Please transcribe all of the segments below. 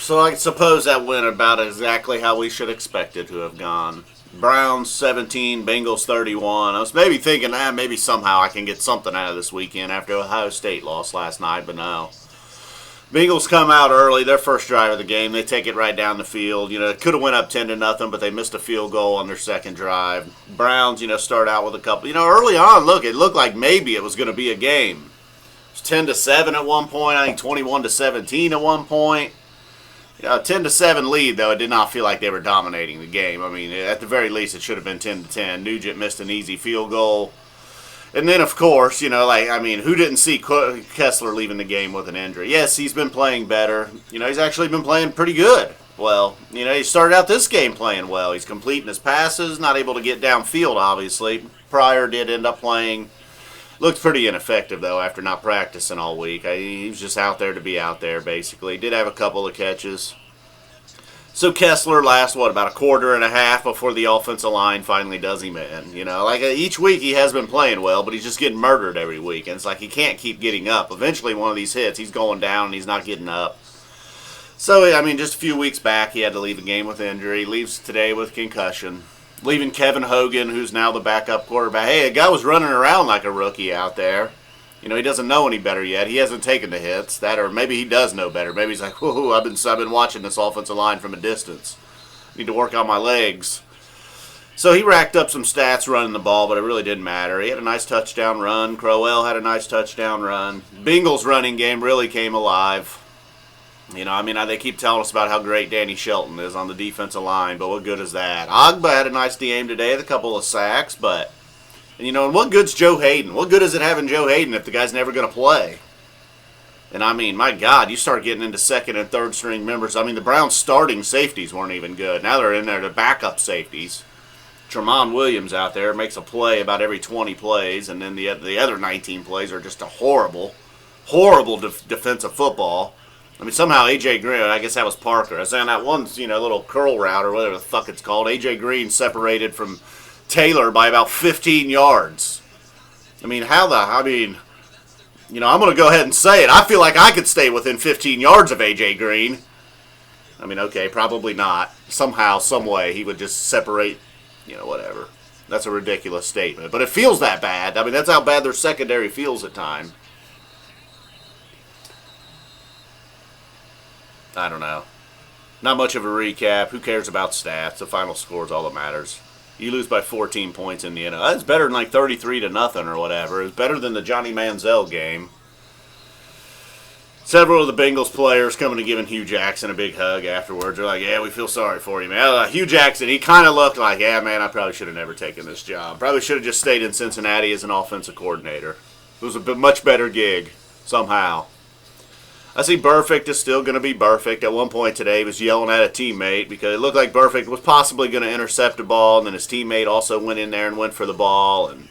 So I suppose that went about exactly how we should expect it to have gone. Browns 17, Bengals 31. I was maybe thinking, maybe somehow I can get something out of this weekend after Ohio State lost last night, but no. Bengals come out early, their first drive of the game. They take it right down the field. It could have went up 10-0, but they missed a field goal on their second drive. Browns, start out with a couple. Early on, it looked like maybe it was going to be a game. It was 10-7 at one point. I think 21-17 at one point. 10-7 lead, though, it did not feel like they were dominating the game. I mean, at the very least, it should have been 10-10. Nugent missed an easy field goal. And then, of course, who didn't see Kessler leaving the game with an injury? Yes, he's been playing better. He's actually been playing pretty good. Well, he started out this game playing well. He's completing his passes, not able to get downfield, obviously. Pryor did end up playing. Looked pretty ineffective, though, after not practicing all week. He was just out there to be out there, basically. Did have a couple of catches. So Kessler lasts, about a quarter and a half before the offensive line finally does him in. Each week he has been playing well, but he's just getting murdered every week. And it's like he can't keep getting up. Eventually one of these hits, he's going down and he's not getting up. So, just a few weeks back, he had to leave the game with injury. Leaves today with concussion. Leaving Kevin Hogan, who's now the backup quarterback. Hey, a guy was running around like a rookie out there. He doesn't know any better yet. He hasn't taken the hits. Or maybe he does know better. Maybe he's like, whoo, I've been watching this offensive line from a distance. Need to work on my legs. So he racked up some stats running the ball, but it really didn't matter. He had a nice touchdown run. Crowell had a nice touchdown run. Bengals running game really came alive. They keep telling us about how great Danny Shelton is on the defensive line, but what good is that? Agba had a nice game today with a couple of sacks, but... And what good's Joe Hayden? What good is it having Joe Hayden if the guy's never going to play? And my God, you start getting into second and third string members. The Browns' starting safeties weren't even good. Now they're in there to backup safeties. Tramon Williams out there makes a play about every 20 plays, and then the other 19 plays are just a horrible defensive football. Somehow A.J. Green, I guess that was Parker. I was on that one, little curl route or whatever the fuck it's called. A.J. Green separated from Taylor by about 15 yards. I'm going to go ahead and say it. I feel like I could stay within 15 yards of A.J. Green. Okay, probably not. Somehow, some way, he would just separate, whatever. That's a ridiculous statement. But it feels that bad. That's how bad their secondary feels at times. I don't know. Not much of a recap. Who cares about stats? The final score is all that matters. You lose by 14 points in the end. That's better than 33-0 or whatever. It's better than the Johnny Manziel game. Several of the Bengals players coming and giving Hugh Jackson a big hug afterwards. They're like, yeah, we feel sorry for you, man. Hugh Jackson, he kind of looked like, yeah, man, I probably should have never taken this job. Probably should have just stayed in Cincinnati as an offensive coordinator. It was a much better gig, somehow. I see Burfict is still going to be Burfict. At one point today, he was yelling at a teammate because it looked like Burfict was possibly going to intercept a ball, and then his teammate also went in there and went for the ball. And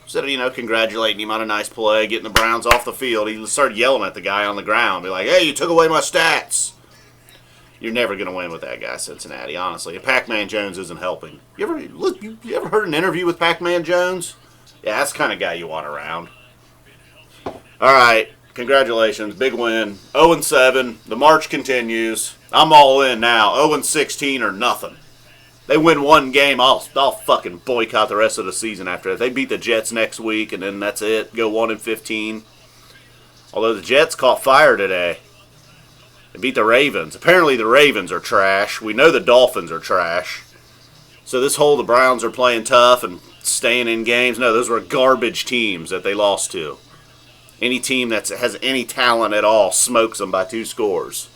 instead of, congratulating him on a nice play, getting the Browns off the field, he started yelling at the guy on the ground. Be like, hey, you took away my stats. You're never going to win with that guy, Cincinnati, honestly. And Pac-Man Jones isn't helping. You ever heard an interview with Pac-Man Jones? Yeah, that's the kind of guy you want around. All right. Congratulations, big win. 0-7. The march continues. I'm all in now. 0-16 or nothing. They win one game, I'll fucking boycott the rest of the season after that. They beat the Jets next week, and then that's it. Go 1-15. Although the Jets caught fire today. They beat the Ravens. Apparently the Ravens are trash. We know the Dolphins are trash. So this whole the Browns are playing tough and staying in games. No, those were garbage teams that they lost to. Any team that has any talent at all smokes them by 2 scores.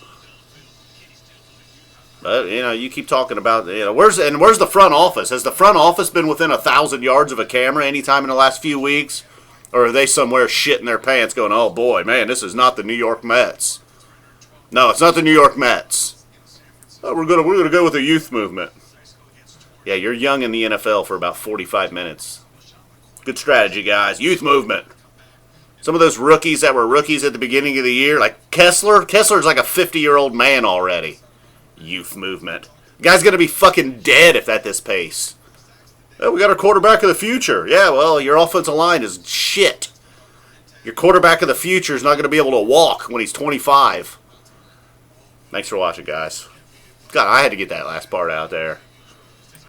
But, you keep talking about, where's the front office? Has the front office been within 1,000 yards of a camera anytime in the last few weeks? Or are they somewhere shitting their pants going, oh boy, man, this is not the New York Mets. No, it's not the New York Mets. Oh, we're gonna go with the youth movement. Yeah, you're young in the NFL for about 45 minutes. Good strategy, guys. Youth movement. Some of those rookies that were rookies at the beginning of the year, like Kessler. Kessler's like a 50-year-old man already. Youth movement. The guy's going to be fucking dead if at this pace. Oh, we got our quarterback of the future. Yeah, well, your offensive line is shit. Your quarterback of the future is not going to be able to walk when he's 25. Thanks for watching, guys. God, I had to get that last part out there.